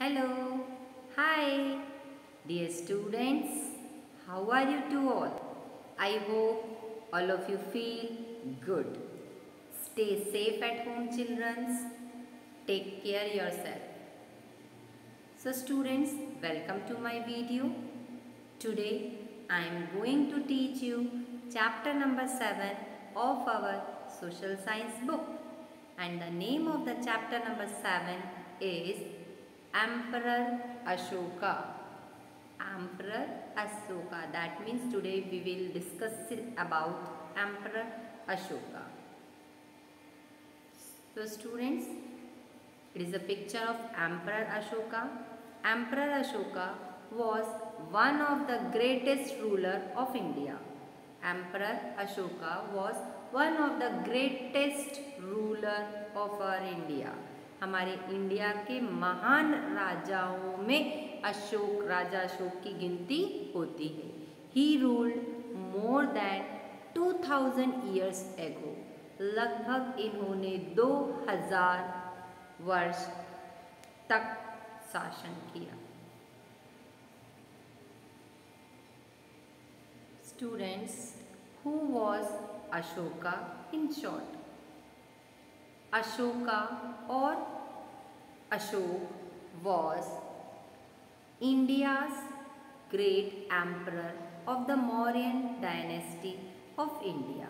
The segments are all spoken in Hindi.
Hello, hi, dear students. How are you two all? I hope all of you feel good. Stay safe at home, children. Take care yourself. So, students, welcome to my video. Today, I am going to teach you chapter number 7 of our social science book. And the name of the chapter number 7 is Emperor Ashoka. Emperor Ashoka. That means today we will discuss about Emperor Ashoka. So students, it is a picture of Emperor Ashoka. Emperor Ashoka was one of the greatest ruler of India. Emperor Ashoka was one of the greatest ruler of our India. हमारे इंडिया के महान राजाओं में राजा अशोक की गिनती होती है. He ruled more than 2000 years ago. लगभग इन्होंने 2000 वर्ष तक शासन किया. Students, who was Ashoka in short? Ashoka or Ashok was India's great emperor of the Mauryan dynasty of India.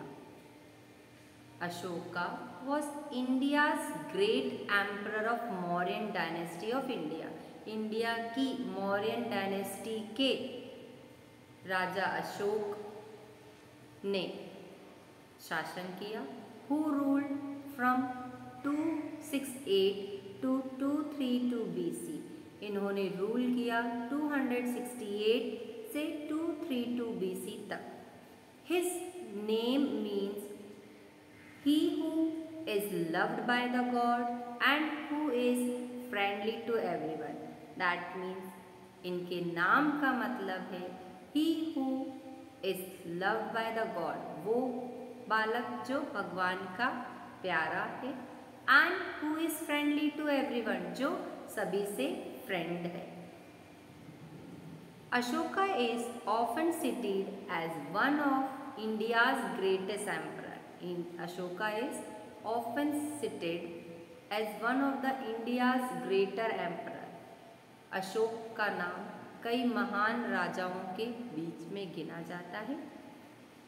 Ashoka was India's great emperor of Mauryan dynasty of India. India की मौर्यन डायनेस्टी के राजा अशोक ने शासन किया. Who ruled from 268 to 232 BC. इन्होंने रूल किया 268 से 232 BC तक. His name means he who is loved by the God and who is friendly to everyone. That means इनके नाम का मतलब है he who is loved by the God, वो बालक जो भगवान का प्यारा है, and who is friendly to everyone, जो सभी से फ्रेंड है. Ashoka is often cited as one of India's greatest emperor. Ashoka is often cited as one of the India's greater emperor. Ashok का नाम कई महान राजाओं के बीच में गिना जाता है.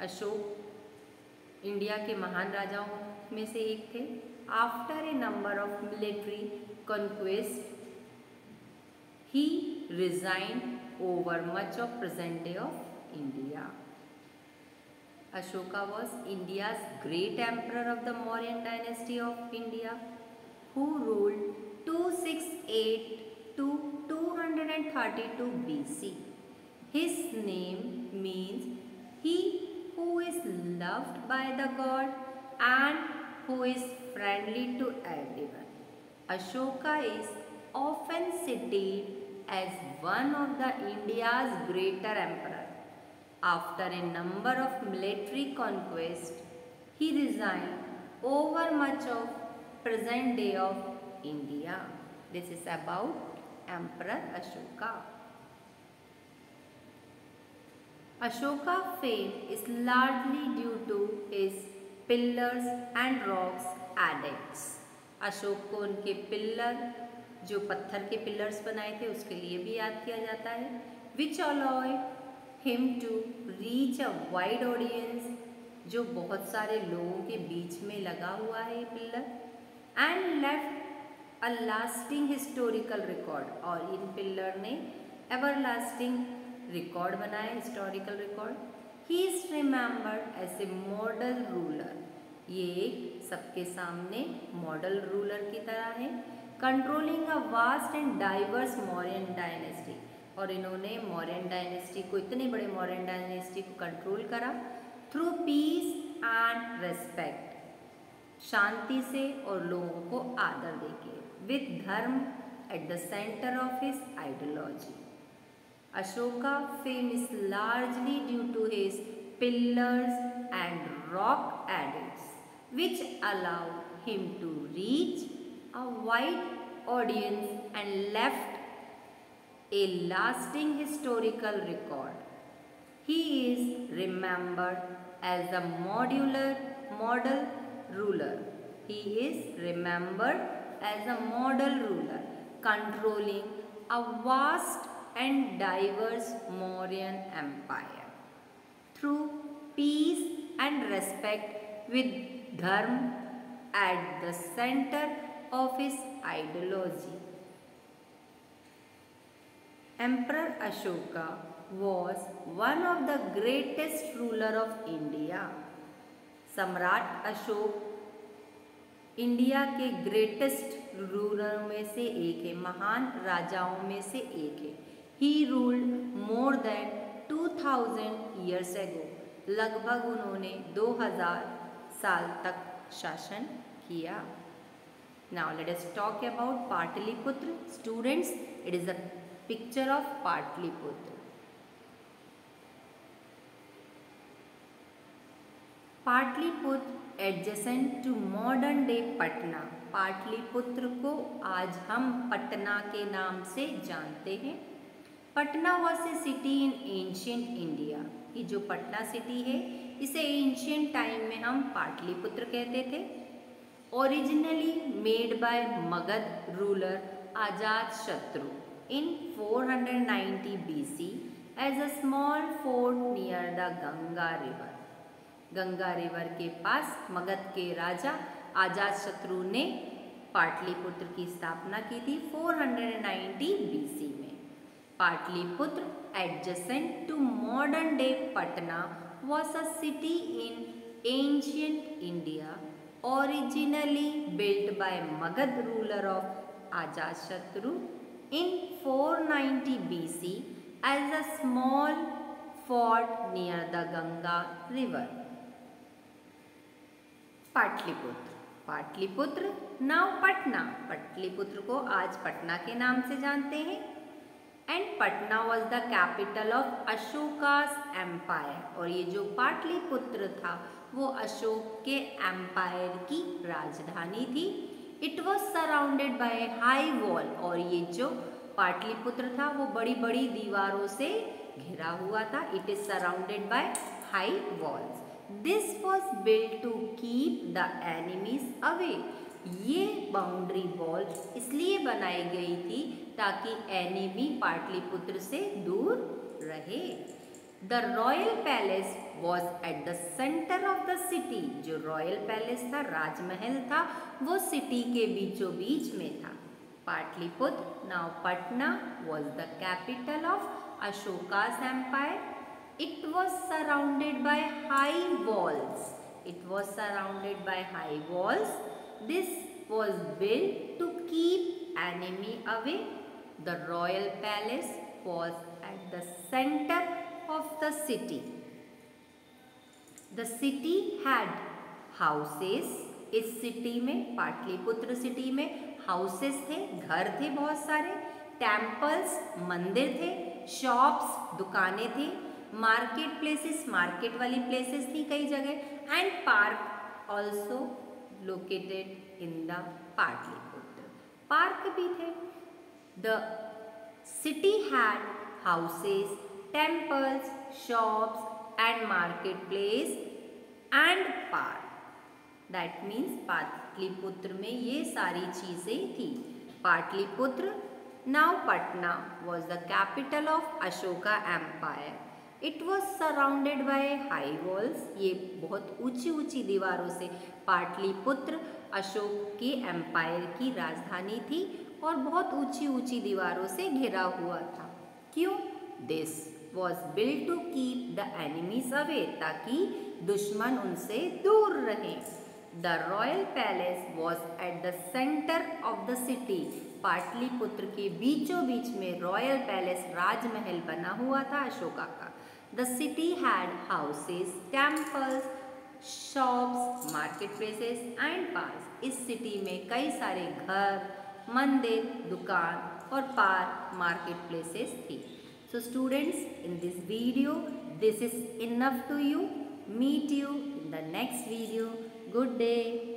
अशोक इंडिया के महान राजाओं में से एक थे. After a number of military conquest he reigned over much of present day of India. Ashoka was India's great emperor of the Mauryan dynasty of India, who ruled 268 to 232 BC. His name means he who is loved by the God and who is friendly to everyone. Ashoka is often cited as one of the India's greater emperor. After a number of military conquests, he resigned over much of present day of India. This is about Emperor Ashoka. Ashoka's fame is largely due to his pillars and rocks adepts. Ashok को उनके पिल्लर, जो पत्थर के पिलर्स बनाए थे, उसके लिए भी याद किया जाता है. Which allowed him to reach a wide audience, जो बहुत सारे लोगों के बीच में लगा हुआ है ये pillar. And left a lasting historical record. और इन पिल्लर ने everlasting रिकॉर्ड बनाया, historical record. He is remembered as a model ruler. ये सबके सामने मॉडल रूलर की तरह है. Controlling a vast and diverse Mauryan dynasty. और इन्होंने मौर्यन डायनेस्टी को, इतने बड़े मौर्यन डायनेस्टी को कंट्रोल करा थ्रू पीस एंड रेस्पेक्ट, शांति से और लोगों को आदर देके, with dharma at the centre of his ideology. Ashoka fame is largely due to his pillars and rock edicts, which allowed him to reach a wide audience and left a lasting historical record. He is remembered as a model ruler. He is remembered as a model ruler, controlling a vast and diverse Mauryan empire. Through peace and respect, with dharma at the center of his ideology. Emperor Ashoka was one of the greatest ruler of India. सम्राट अशोक इंडिया के ग्रेटेस्ट रूलर में से एक है, महान राजाओं में से एक है. He ruled more than 2000 years ago. लगभग उन्होंने 2000 साल तक शासन किया. Now let us talk about Pataliputra. Students, it is a picture of Pataliputra. Pataliputra adjacent to modern day Patna. Pataliputra को आज हम पटना के नाम से जानते हैं. Patna was a city in ancient India. ये जो पटना सिटी है इसे एंशियंट टाइम में हम पाटलिपुत्र कहते थे. Originally made by Magadh ruler Ajatashatru in 490 BC as a small fort near the Ganga river. Ganga river के पास मगध के राजा अजातशत्रु ने पाटलिपुत्र की स्थापना की थी 490 BC में. Pataliputra adjacent to modern day Patna was a city in ancient India, originally built by Magad ruler of Ajatashatru in 490 BC as a small fort near the Ganga river. Pataliputra. Pataliputra now Patna. Pataliputra को आज पटना के नाम से जानते हैं. And Patna was the capital of Ashoka's empire. और ये जो पाटलिपुत्र था वो अशोक के एम्पायर की राजधानी थी. It was surrounded by high wall. और ये जो पाटलिपुत्र था वो बड़ी बड़ी दीवारों से घिरा हुआ था. It is surrounded by high walls. This was built to keep the enemies away. ये बाउंड्री वॉल इसलिए बनाई गई थी ताकि एनिमी पाटलिपुत्र से दूर रहे. The royal palace was at the centre of the city. जो रॉयल पैलेस था, राजमहल था, वो सिटी के बीचों बीच में था. Pataliputra now Patna was the capital of Ashoka's empire. It was surrounded by high walls. It was surrounded by high walls. This was built to keep enemy away. The royal palace was at the center of the city. The city had houses. इस सिटी में, पाटलिपुत्र सिटी में हाउसेस थे, घर थे बहुत सारे. टेम्पल्स, मंदिर थे. शॉप्स, दुकानें थी. मार्केट प्लेसेस, मार्केट वाली प्लेसेस थी कई जगह. And park also located in the Pataliputra. Park भी थे. The city had houses, temples, shops and market place and park. That means Pataliputra में ये सारी चीज़ें थी. Pataliputra now Patna was the capital of Ashoka empire. It was surrounded by high walls. ये बहुत ऊंची ऊंची दीवारों से पाटलिपुत्र अशोक के एम्पायर की राजधानी थी और बहुत ऊंची ऊंची दीवारों से घिरा हुआ था. क्यों? This was built to keep the enemies away. ताकि दुश्मन उनसे दूर रहें. The royal palace was at the centre of the city. Pataliputra के बीचों बीच में रॉयल पैलेस, राजमहल बना हुआ था अशोका का. The city had houses, temples, shops, market places and parks. इस सिटी में कई सारे घर, मंदिर, दुकान और पार्क, मार्केट प्लेसेस थी. So students, in this video, this is enough to you. Meet you in the next video. Good day.